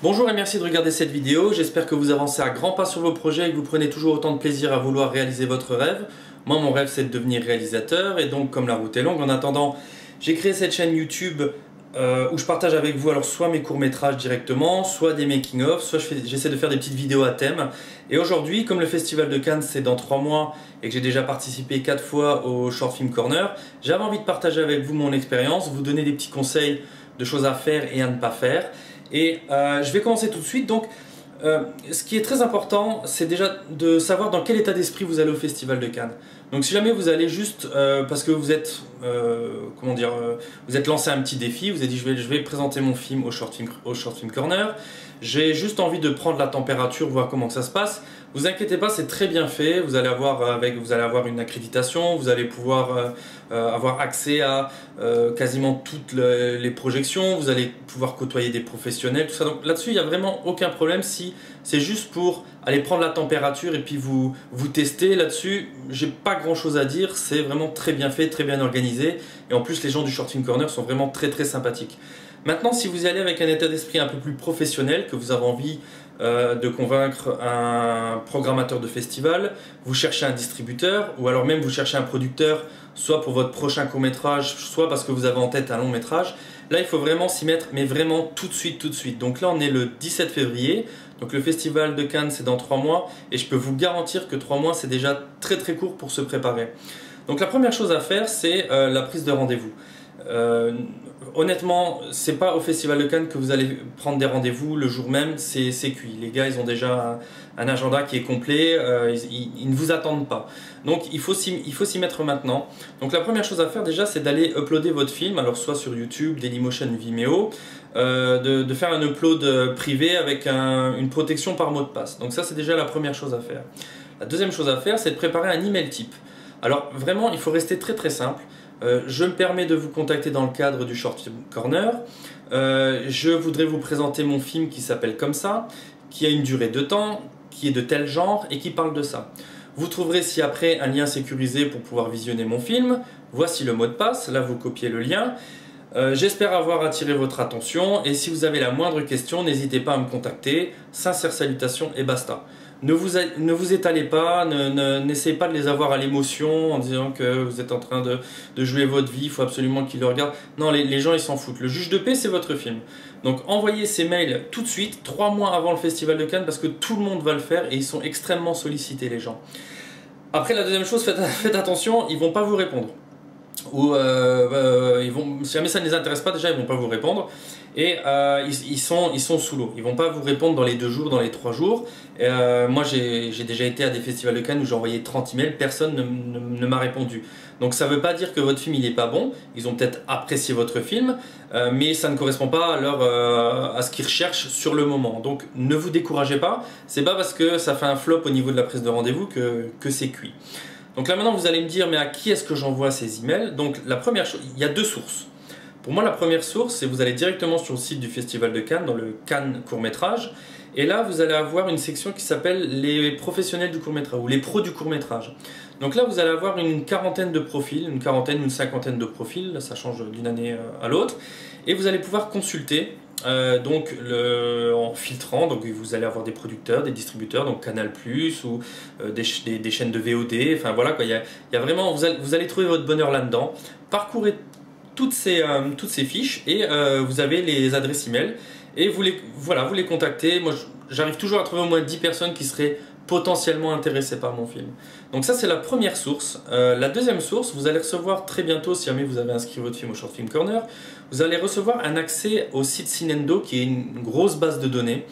Bonjour et merci de regarder cette vidéo, j'espère que vous avancez à grands pas sur vos projets et que vous prenez toujours autant de plaisir à vouloir réaliser votre rêve. Moi mon rêve c'est de devenir réalisateur et donc comme la route est longue, en attendant j'ai créé cette chaîne YouTube où je partage avec vous alors soit mes courts-métrages directement, soit des making-of, soit j'essaie de faire des petites vidéos à thème. Et aujourd'hui, comme le Festival de Cannes c'est dans 3 mois et que j'ai déjà participé 4 fois au Short Film Corner, j'avais envie de partager avec vous mon expérience, vous donner des petits conseils de choses à faire et à ne pas faire. Et je vais commencer tout de suite. Donc, ce qui est très important, c'est déjà de savoir dans quel état d'esprit vous allez au Festival de Cannes. Donc si jamais vous allez juste parce que vous êtes, vous êtes lancé un petit défi, vous avez dit je vais présenter mon film au Short Film Corner, j'ai juste envie de prendre la température, voir comment ça se passe. Vous inquiétez pas, c'est très bien fait, vous allez avoir une accréditation, vous allez pouvoir avoir accès à quasiment toutes les projections, vous allez pouvoir côtoyer des professionnels, tout ça. Donc là-dessus, il n'y a vraiment aucun problème si c'est juste pour aller prendre la température et puis vous tester là-dessus. J'ai pas grand-chose à dire, c'est vraiment très bien fait, très bien organisé. Et en plus, les gens du Short Film Corner sont vraiment très sympathiques. Maintenant, si vous y allez avec un état d'esprit un peu plus professionnel, que vous avez envie de convaincre un programmateur de festival, vous cherchez un distributeur ou alors même vous cherchez un producteur, soit pour votre prochain court-métrage, soit parce que vous avez en tête un long-métrage, là il faut vraiment s'y mettre, mais vraiment tout de suite. Donc là on est le 17 février, donc le Festival de Cannes c'est dans 3 mois et je peux vous garantir que 3 mois c'est déjà très court pour se préparer. Donc la première chose à faire c'est la prise de rendez-vous. Honnêtement, c'est pas au Festival de Cannes que vous allez prendre des rendez-vous le jour même, c'est cuit. Les gars, ils ont déjà un agenda qui est complet, ils ne vous attendent pas. Donc il faut s'y mettre maintenant. Donc la première chose à faire déjà, c'est d'aller uploader votre film, alors soit sur YouTube, Dailymotion, Vimeo, de faire un upload privé avec une protection par mot de passe. Donc ça, c'est déjà la première chose à faire. La deuxième chose à faire, c'est de préparer un email type. Alors vraiment, il faut rester très simple. Je me permets de vous contacter dans le cadre du Short Film Corner. Je voudrais vous présenter mon film qui s'appelle comme ça, qui a une durée de temps, qui est de tel genre et qui parle de ça. Vous trouverez ci-après un lien sécurisé pour pouvoir visionner mon film. Voici le mot de passe, là vous copiez le lien. J'espère avoir attiré votre attention et si vous avez la moindre question, n'hésitez pas à me contacter. Sincères salutations et basta. Ne vous étalez pas, n'essayez pas de les avoir à l'émotion en disant que vous êtes en train de jouer votre vie, il faut absolument qu'ils le regardent. Non, les gens ils s'en foutent. Le juge de paix c'est votre film. Donc envoyez ces mails tout de suite, 3 mois avant le Festival de Cannes parce que tout le monde va le faire et ils sont extrêmement sollicités les gens. Après la deuxième chose, faites attention, ils vont pas vous répondre. Ou si jamais ça ne les intéresse pas déjà ils vont pas vous répondre et ils sont sous l'eau, ils vont pas vous répondre dans les 2 jours, dans les 3 jours. Moi j'ai déjà été à des festivals de Cannes où j'ai envoyé 30 emails, personne ne m'a répondu. Donc ça veut pas dire que votre film il est pas bon, ils ont peut-être apprécié votre film mais ça ne correspond pas à ce qu'ils recherchent sur le moment. Donc ne vous découragez pas, c'est pas parce que ça fait un flop au niveau de la prise de rendez-vous que c'est cuit. Donc là maintenant vous allez me dire mais à qui est-ce que j'envoie ces emails? Donc la première chose, il y a 2 sources. Pour moi la première source c'est vous allez directement sur le site du Festival de Cannes dans le Cannes court-métrage et là vous allez avoir une section qui s'appelle les professionnels du court-métrage ou les pros du court-métrage. Donc là vous allez avoir une quarantaine de profils, une cinquantaine de profils, là, ça change d'une année à l'autre et vous allez pouvoir consulter en filtrant, donc vous allez avoir des producteurs, des distributeurs, donc Canal+, ou des chaînes de VOD, enfin voilà quoi, il y a vraiment, vous allez trouver votre bonheur là-dedans. Parcourez toutes ces fiches et vous avez les adresses email et vous les contactez. Moi j'arrive toujours à trouver au moins 10 personnes qui seraient potentiellement intéressées par mon film. Donc ça c'est la première source. La deuxième source, vous allez recevoir très bientôt, si jamais vous avez inscrit votre film au Short Film Corner, vous allez recevoir un accès au site Cinendo qui est une grosse base de données.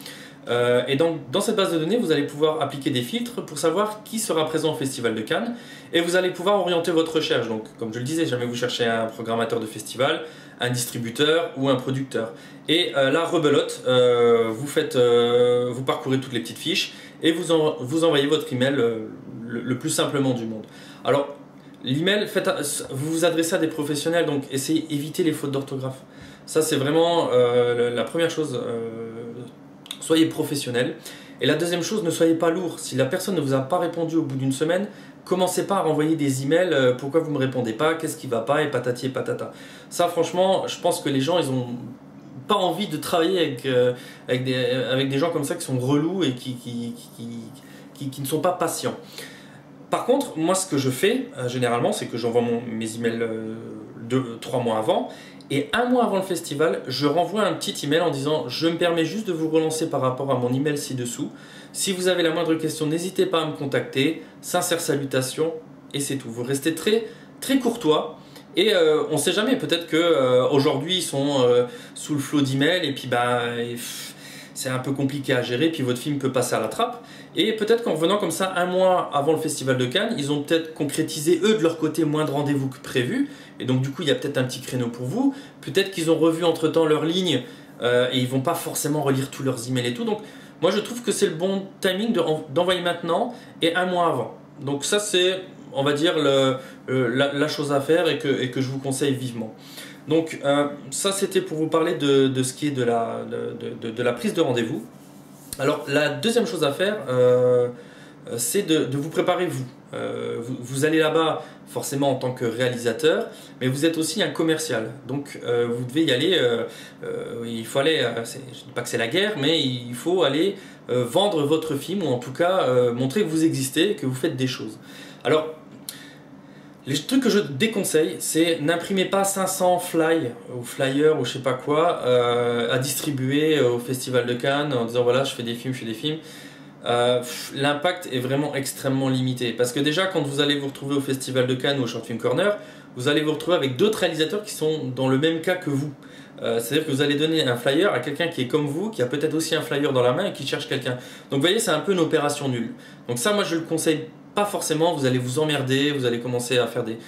Et donc dans cette base de données vous allez pouvoir appliquer des filtres pour savoir qui sera présent au Festival de Cannes et vous allez pouvoir orienter votre recherche. Donc comme je le disais, jamais vous cherchez un programmateur de festival, un distributeur ou un producteur. Et là rebelote, vous parcourez toutes les petites fiches et vous envoyez votre email le plus simplement du monde. Alors l'email, vous vous adressez à des professionnels, donc évitez les fautes d'orthographe. Ça c'est vraiment la première chose. Soyez professionnel. Et la deuxième chose, ne soyez pas lourd. Si la personne ne vous a pas répondu au bout d'une semaine, commencez pas à renvoyer des emails. Pourquoi vous me répondez pas? Qu'est-ce qui va pas? Et patati et patata. Ça, franchement, je pense que les gens, ils ont pas envie de travailler avec des gens comme ça qui sont relous et qui ne sont pas patients. Par contre, moi ce que je fais généralement, c'est que j'envoie mes emails 3 mois avant, et 1 mois avant le festival, je renvoie un petit email en disant: je me permets juste de vous relancer par rapport à mon email ci-dessous. Si vous avez la moindre question, n'hésitez pas à me contacter. Sincères salutations, et c'est tout. Vous restez très, très courtois. Et on ne sait jamais, peut-être qu'aujourd'hui ils sont sous le flot d'emails et puis c'est un peu compliqué à gérer, puis votre film peut passer à la trappe. Et peut-être qu'en revenant comme ça 1 mois avant le Festival de Cannes, ils ont peut-être concrétisé eux de leur côté moins de rendez-vous que prévu. Et donc du coup il y a peut-être un petit créneau pour vous. Peut-être qu'ils ont revu entre temps leur ligne et ils vont pas forcément relire tous leurs emails et tout. Donc moi je trouve que c'est le bon timing d'envoyer maintenant et 1 mois avant. Donc ça c'est, on va dire, la chose à faire et que je vous conseille vivement. Donc ça c'était pour vous parler de ce qui est de la prise de rendez-vous. Alors la deuxième chose à faire, c'est de vous préparer vous. Vous allez là-bas forcément en tant que réalisateur, mais vous êtes aussi un commercial. Donc vous devez y aller, il faut aller, je ne dis pas que c'est la guerre, mais il faut aller vendre votre film, ou en tout cas montrer que vous existez, que vous faites des choses. Alors, les trucs que je déconseille, c'est n'imprimez pas 500 flyers ou je sais pas quoi à distribuer au Festival de Cannes en disant voilà, je fais des films. L'impact est vraiment extrêmement limité, parce que déjà quand vous allez vous retrouver au Festival de Cannes ou au Short Film Corner, vous allez vous retrouver avec d'autres réalisateurs qui sont dans le même cas que vous. C'est-à-dire que vous allez donner un flyer à quelqu'un qui est comme vous, qui a peut-être aussi un flyer dans la main et qui cherche quelqu'un. Donc vous voyez, c'est un peu une opération nulle. Donc ça, moi je le conseille pas forcément, vous allez vous emmerder, vous allez commencer à faire des...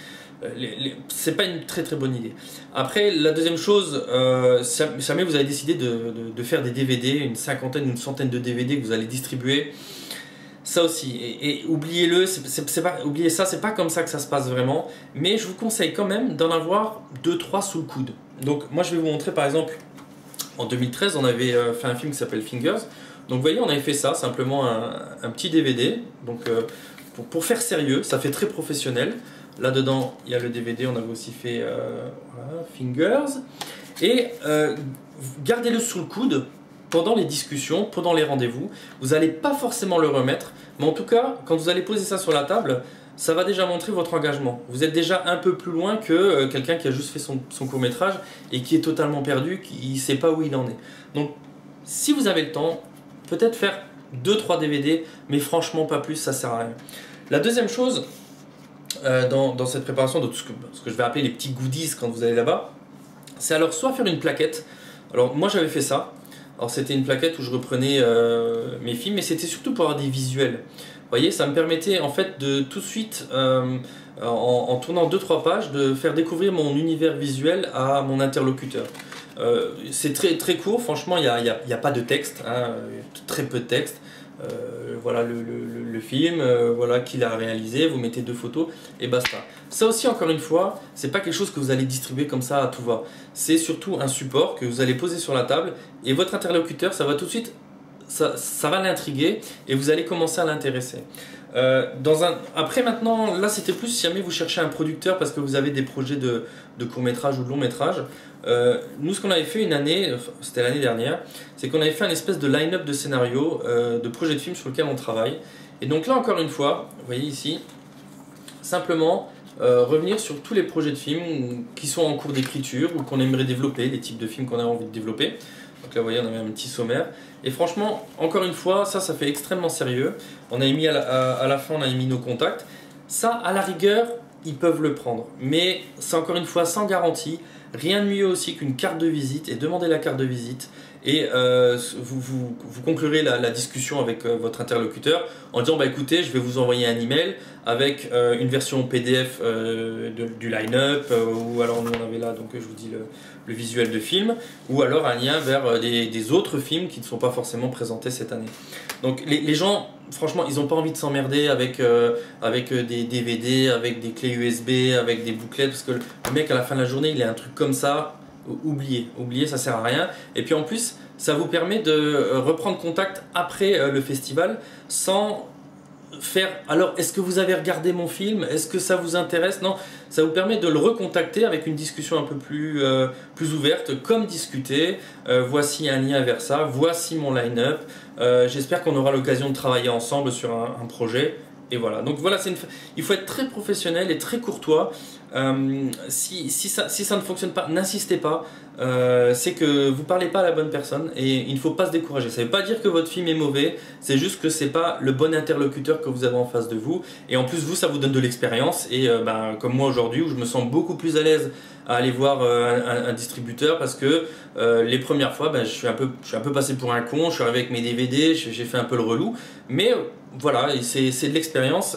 c'est pas une très très bonne idée. Après, la deuxième chose, si jamais vous avez décidé de faire des DVD, une cinquantaine, une centaine de DVD que vous allez distribuer, ça aussi, et oubliez-le, oubliez ça, c'est pas comme ça que ça se passe vraiment, mais je vous conseille quand même d'en avoir 2-3 sous le coude. Donc moi je vais vous montrer par exemple, en 2013 on avait fait un film qui s'appelle Fingers. Donc vous voyez, on avait fait ça, simplement un petit DVD, donc pour faire sérieux, ça fait très professionnel. Là-dedans, il y a le DVD, on avait aussi fait voilà, Fingers. Et gardez-le sous le coude pendant les discussions, pendant les rendez-vous. Vous n'allez pas forcément le remettre, mais en tout cas, quand vous allez poser ça sur la table, ça va déjà montrer votre engagement. Vous êtes déjà un peu plus loin que quelqu'un qui a juste fait son court-métrage et qui est totalement perdu, qui ne sait pas où il en est. Donc, si vous avez le temps, peut-être faire 2-3 DVD, mais franchement pas plus, ça sert à rien. La deuxième chose dans cette préparation de tout ce que je vais appeler les petits goodies quand vous allez là-bas, c'est alors soit faire une plaquette. Alors moi j'avais fait ça. Alors c'était une plaquette où je reprenais mes films, mais c'était surtout pour avoir des visuels. Vous voyez, ça me permettait en fait de tout de suite, en tournant 2-3 pages, de faire découvrir mon univers visuel à mon interlocuteur. C'est très, très court, franchement, il n'y a pas de texte, hein, très peu de texte. Voilà le film, voilà qu'il a réalisé, vous mettez 2 photos et basta. Ça aussi, encore une fois, c'est pas quelque chose que vous allez distribuer comme ça à tout va. C'est surtout un support que vous allez poser sur la table, et votre interlocuteur, ça va tout de suite, ça va l'intriguer et vous allez commencer à l'intéresser. Après maintenant, là c'était plus si jamais vous cherchez un producteur parce que vous avez des projets de court-métrage ou de long-métrage. Nous, ce qu'on avait fait une année, c'était l'année dernière, c'est qu'on avait fait un espèce de line-up de scénarios, de projets de films sur lesquels on travaille. Et donc là, encore une fois, vous voyez ici, simplement revenir sur tous les projets de films qui sont en cours d'écriture ou qu'on aimerait développer, les types de films qu'on a envie de développer. Donc là, vous voyez, on avait un petit sommaire. Et franchement, encore une fois, ça fait extrêmement sérieux. On a mis à la fin, on a mis nos contacts. Ça, à la rigueur, ils peuvent le prendre. Mais c'est encore une fois sans garantie. Rien de mieux aussi qu'une carte de visite, et demandez la carte de visite. Et vous conclurez la discussion avec votre interlocuteur en disant bah écoutez, je vais vous envoyer un email avec une version PDF du line-up, ou alors nous on avait là, donc je vous dis le visuel de film, ou alors un lien vers des autres films qui ne sont pas forcément présentés cette année. Donc les gens, franchement, ils n'ont pas envie de s'emmerder avec des DVD, avec des clés USB, avec des bouclettes, parce que le mec à la fin de la journée il a un truc comme ça. Oubliez, ça sert à rien. Et puis en plus, ça vous permet de reprendre contact après le festival sans faire alors est-ce que vous avez regardé mon film, est-ce que ça vous intéresse, non, ça vous permet de le recontacter avec une discussion un peu plus ouverte, comme discuter, voici un lien vers ça, voici mon line-up, j'espère qu'on aura l'occasion de travailler ensemble sur un projet. Et voilà, donc voilà, il faut être très professionnel et très courtois. Si ça ne fonctionne pas, n'insistez pas. C'est que vous ne parlez pas à la bonne personne et il ne faut pas se décourager. Ça ne veut pas dire que votre film est mauvais, c'est juste que ce n'est pas le bon interlocuteur que vous avez en face de vous. Et en plus, vous, ça vous donne de l'expérience. Et comme moi aujourd'hui, où je me sens beaucoup plus à l'aise à aller voir un distributeur parce que les premières fois, je suis un peu passé pour un con, je suis arrivé avec mes DVD, j'ai fait un peu le relou. Mais voilà, c'est de l'expérience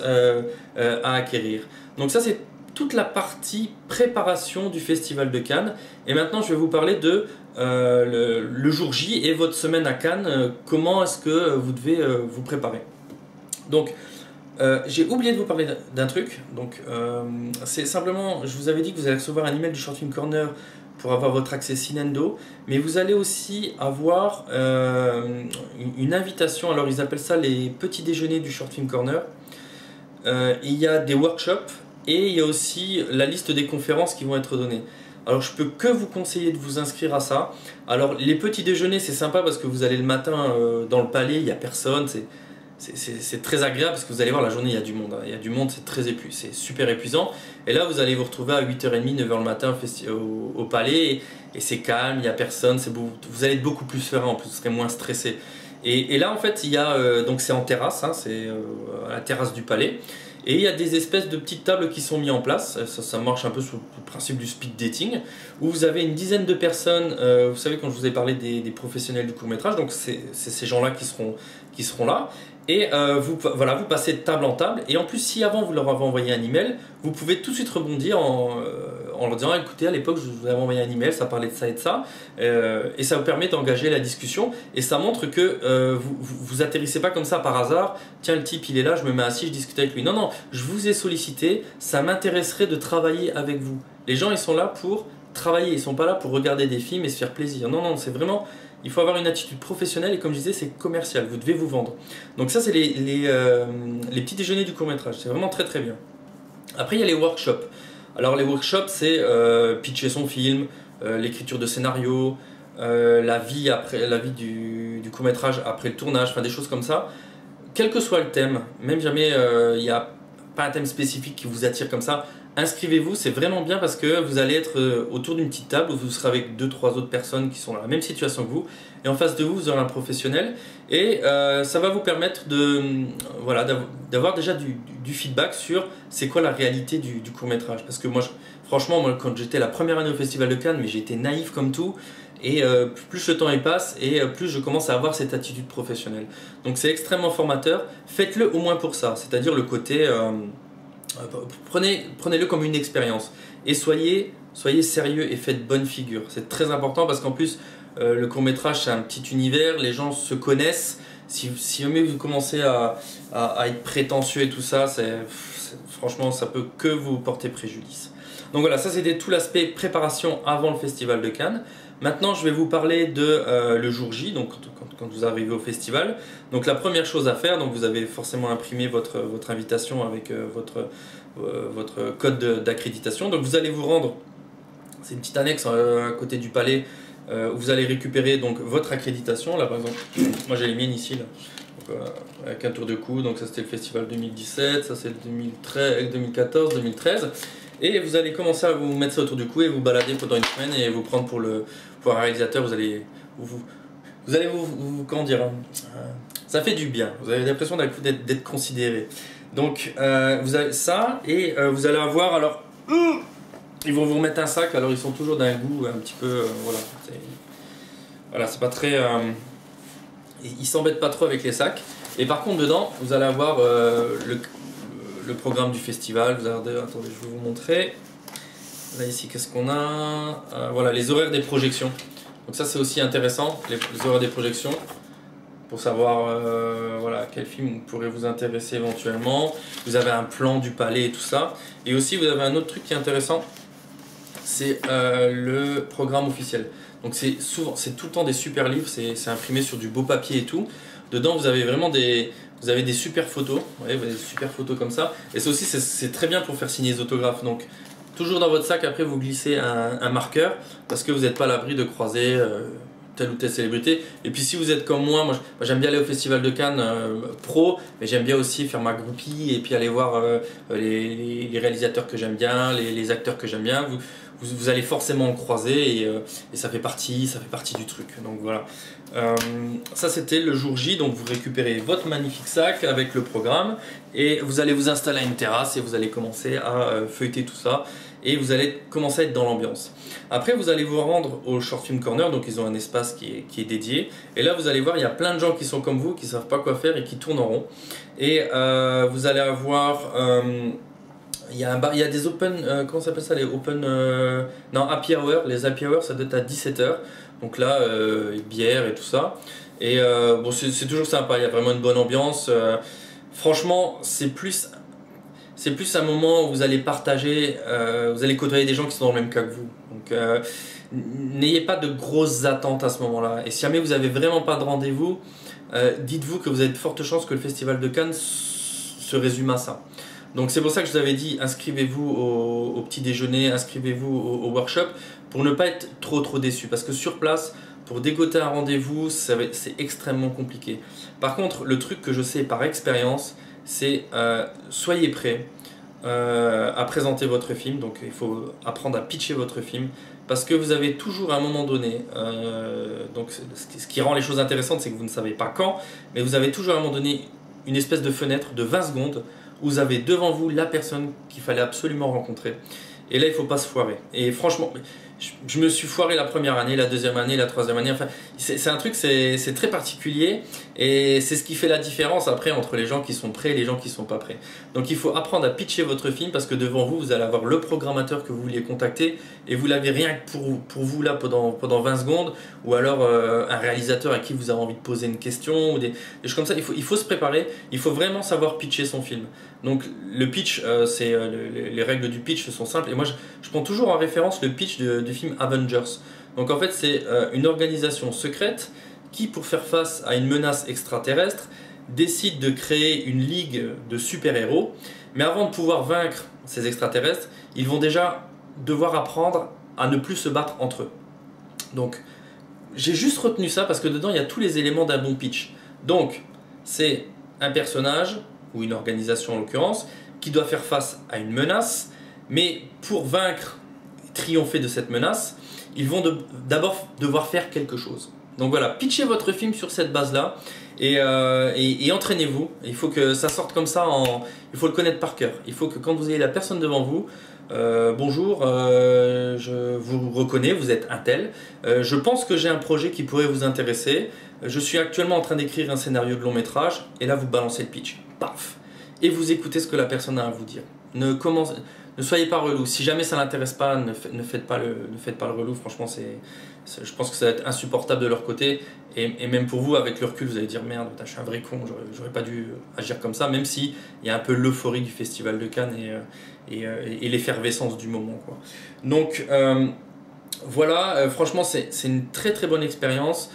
à acquérir. Donc ça, c'est toute la partie préparation du Festival de Cannes. Et maintenant, je vais vous parler de le jour J et votre semaine à Cannes. Comment est-ce que vous devez vous préparer? Donc, j'ai oublié de vous parler d'un truc. Donc, c'est simplement, je vous avais dit que vous allez recevoir un email du Short Film Corner pour avoir votre accès Cinendo, mais vous allez aussi avoir une invitation. Alors, ils appellent ça les petits déjeuners du Short Film Corner. Il y a des workshops. Et il y a aussi la liste des conférences qui vont être données. Alors je peux que vous conseiller de vous inscrire à ça. Alors les petits déjeuners c'est sympa parce que vous allez le matin dans le palais, il n'y a personne. C'est très agréable parce que vous allez voir la journée il y a du monde. Il y a du monde, c'est super épuisant. Et là vous allez vous retrouver à 8h30, 9h le matin au palais. Et c'est calme, il n'y a personne. Vous allez être beaucoup plus serein en plus, vous serez moins stressé. Et là en fait il y a, donc c'est en terrasse, hein, c'est à la terrasse du palais. Et il y a des espèces de petites tables qui sont mises en place, ça marche un peu sur le principe du speed dating, où vous avez une dizaine de personnes, vous savez quand je vous ai parlé des professionnels du court-métrage, donc c'est ces gens-là qui seront là, et vous passez de table en table, et en plus si avant vous leur avez envoyé un email, vous pouvez tout de suite rebondir en leur disant écoutez à l'époque je vous avais envoyé un email, ça parlait de ça et de ça, et ça vous permet d'engager la discussion, et ça montre que vous atterrissez pas comme ça par hasard, tiens le type il est là, je me mets assis, je discute avec lui, non non, je vous ai sollicité, ça m'intéresserait de travailler avec vous. Les gens ils sont là pour travailler, ils sont pas là pour regarder des films et se faire plaisir, non non, c'est vraiment, il faut avoir une attitude professionnelle et comme je disais c'est commercial, vous devez vous vendre. Donc ça c'est les petits déjeuners du court-métrage, c'est vraiment très très bien. Après il y a les workshops. Alors les workshops c'est pitcher son film, l'écriture de scénario, la vie du court-métrage après le tournage, enfin des choses comme ça. Quel que soit le thème, même jamais il n'y a pas un thème spécifique qui vous attire comme ça, inscrivez-vous, c'est vraiment bien parce que vous allez être autour d'une petite table où vous serez avec 2-3 autres personnes qui sont dans la même situation que vous et en face de vous, vous aurez un professionnel et ça va vous permettre d'avoir déjà du feedback sur c'est quoi la réalité du court-métrage. Parce que franchement, quand j'étais la première année au Festival de Cannes, mais j'étais naïf comme tout. Et plus le temps y passe et plus je commence à avoir cette attitude professionnelle. Donc c'est extrêmement formateur, faites-le au moins pour ça, c'est-à-dire le côté, prenez-le comme une expérience et soyez sérieux et faites bonne figure. C'est très important parce qu'en plus le court-métrage c'est un petit univers, les gens se connaissent, si jamais vous commencez à être prétentieux et tout ça, franchement ça peut que vous porter préjudice. Donc voilà, ça c'était tout l'aspect préparation avant le Festival de Cannes. Maintenant, je vais vous parler de le jour J, donc quand vous arrivez au festival. Donc la première chose à faire, donc vous avez forcément imprimé votre invitation avec votre code d'accréditation. Donc vous allez vous rendre, c'est une petite annexe à côté du palais, où vous allez récupérer donc votre accréditation. Là par exemple, moi j'ai les miennes ici, là. Donc, avec un tour de cou, donc ça c'était le festival 2017, ça c'est le 2014, 2013. Et vous allez commencer à vous mettre ça autour du cou et vous balader pendant une semaine et vous prendre pour un réalisateur. Vous allez comment dire, ça fait du bien. Vous avez l'impression d'être considéré. Donc vous avez ça et vous allez avoir alors ils vont vous remettre un sac. Alors ils sont toujours d'un goût un petit peu voilà, c'est pas très ils s'embêtent pas trop avec les sacs. Et par contre dedans vous allez avoir le programme du festival. Attendez, je vais vous montrer. Là ici, qu'est-ce qu'on a? Voilà, les horaires des projections. Donc ça c'est aussi intéressant, les horaires des projections, pour savoir voilà, quel film pourrait vous intéresser éventuellement. Vous avez un plan du palais et tout ça. Et aussi vous avez un autre truc qui est intéressant, c'est le programme officiel. Donc c'est tout le temps des super livres, c'est imprimé sur du beau papier et tout. Dedans vous avez vraiment vous avez des super photos, vous avez des super photos comme ça. Et ça aussi, c'est très bien pour faire signer les autographes. Donc, toujours dans votre sac, après, vous glissez un marqueur parce que vous n'êtes pas à l'abri de croiser telle ou telle célébrité. Et puis, si vous êtes comme moi j'aime bien aller au Festival de Cannes pro, mais j'aime bien aussi faire ma groupie et puis aller voir les réalisateurs que j'aime bien, les acteurs que j'aime bien. Vous allez forcément en croiser et ça fait partie du truc. Donc voilà. Ça c'était le jour J, donc vous récupérez votre magnifique sac avec le programme et vous allez vous installer à une terrasse et vous allez commencer à feuilleter tout ça et vous allez commencer à être dans l'ambiance. Après vous allez vous rendre au Short Film Corner, donc ils ont un espace qui est dédié et là vous allez voir il y a plein de gens qui sont comme vous, qui ne savent pas quoi faire et qui tournent en rond et vous allez avoir... il y a des open, comment ça s'appelle ça, les open, non, happy hour, les happy hours ça doit être à 17 h. Donc là, bière et tout ça. Et bon, c'est toujours sympa, il y a vraiment une bonne ambiance. Franchement, c'est plus un moment où vous allez partager, vous allez côtoyer des gens qui sont dans le même cas que vous. Donc n'ayez pas de grosses attentes à ce moment-là. Et si jamais vous n'avez vraiment pas de rendez-vous, dites-vous que vous avez de fortes chances que le Festival de Cannes se résume à ça. Donc c'est pour ça que je vous avais dit, inscrivez-vous au petit déjeuner, inscrivez-vous au workshop pour ne pas être trop déçu. Parce que sur place, pour dégoter un rendez-vous, c'est extrêmement compliqué. Par contre, le truc que je sais par expérience, c'est soyez prêts à présenter votre film. Donc il faut apprendre à pitcher votre film. Parce que vous avez toujours à un moment donné, donc ce qui rend les choses intéressantes, c'est que vous ne savez pas quand, mais vous avez toujours à un moment donné une espèce de fenêtre de 20 secondes où vous avez devant vous la personne qu'il fallait absolument rencontrer. Et là, il ne faut pas se foirer. Et franchement, je me suis foiré la première année, la deuxième année, la troisième année. Enfin, c'est un truc, c'est très particulier. Et c'est ce qui fait la différence après entre les gens qui sont prêts et les gens qui ne sont pas prêts. Donc il faut apprendre à pitcher votre film parce que devant vous, vous allez avoir le programmateur que vous vouliez contacter et vous l'avez rien que pour vous là pendant 20 secondes. Ou alors un réalisateur à qui vous avez envie de poser une question ou des choses comme ça. Il faut se préparer. Il faut vraiment savoir pitcher son film. Donc le pitch, les règles du pitch sont simples. Et moi, je prends toujours en référence le pitch du film Avengers. Donc en fait, c'est une organisation secrète qui, pour faire face à une menace extraterrestre, décide de créer une ligue de super-héros. Mais avant de pouvoir vaincre ces extraterrestres, ils vont déjà devoir apprendre à ne plus se battre entre eux. Donc, j'ai juste retenu ça parce que dedans, il y a tous les éléments d'un bon pitch. Donc, c'est un personnage, ou une organisation en l'occurrence, qui doit faire face à une menace, mais pour vaincre, triompher de cette menace, ils vont d'abord devoir faire quelque chose. Donc voilà, pitchez votre film sur cette base-là et entraînez-vous. Il faut que ça sorte comme ça, il faut le connaître par cœur. Il faut que quand vous ayez la personne devant vous, bonjour, je vous reconnais, vous êtes un tel. Je pense que j'ai un projet qui pourrait vous intéresser. Je suis actuellement en train d'écrire un scénario de long métrage et là vous balancez le pitch. Paf! Et vous écoutez ce que la personne a à vous dire. Ne soyez pas relou. Si jamais ça n'intéresse pas, ne faites pas le relou. Franchement, je pense que ça va être insupportable de leur côté. Et même pour vous, avec le recul, vous allez dire merde, putain, je suis un vrai con, j'aurais pas dû agir comme ça, même si il y a un peu l'euphorie du Festival de Cannes et l'effervescence du moment, quoi. Donc voilà, franchement, c'est une très bonne expérience.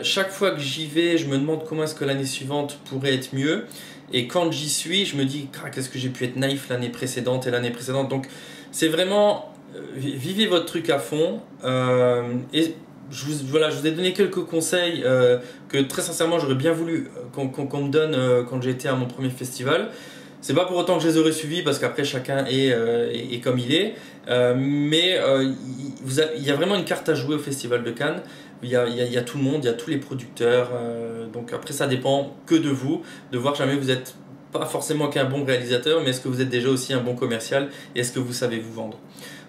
Chaque fois que j'y vais, je me demande comment est-ce que l'année suivante pourrait être mieux. Et quand j'y suis, je me dis, qu'est-ce que j'ai pu être naïf l'année précédente et l'année précédente. Donc c'est vraiment, vivez votre truc à fond. Et je vous ai donné quelques conseils que très sincèrement j'aurais bien voulu qu'on me donne quand j'étais à mon premier festival. C'est pas pour autant que je les aurais suivis parce qu'après chacun est comme il est. Mais il y a vraiment une carte à jouer au Festival de Cannes. Il y a tout le monde, il y a tous les producteurs. Donc après ça dépend que de vous, de voir jamais vous êtes pas forcément qu'un bon réalisateur, mais est-ce que vous êtes déjà aussi un bon commercial et est-ce que vous savez vous vendre.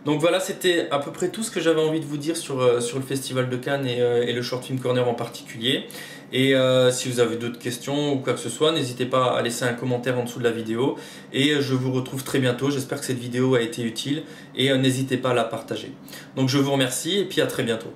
Donc voilà, c'était à peu près tout ce que j'avais envie de vous dire sur le Festival de Cannes et le Short Film Corner en particulier. Et si vous avez d'autres questions ou quoi que ce soit, n'hésitez pas à laisser un commentaire en dessous de la vidéo. Et je vous retrouve très bientôt. J'espère que cette vidéo a été utile et n'hésitez pas à la partager. Donc je vous remercie et puis à très bientôt.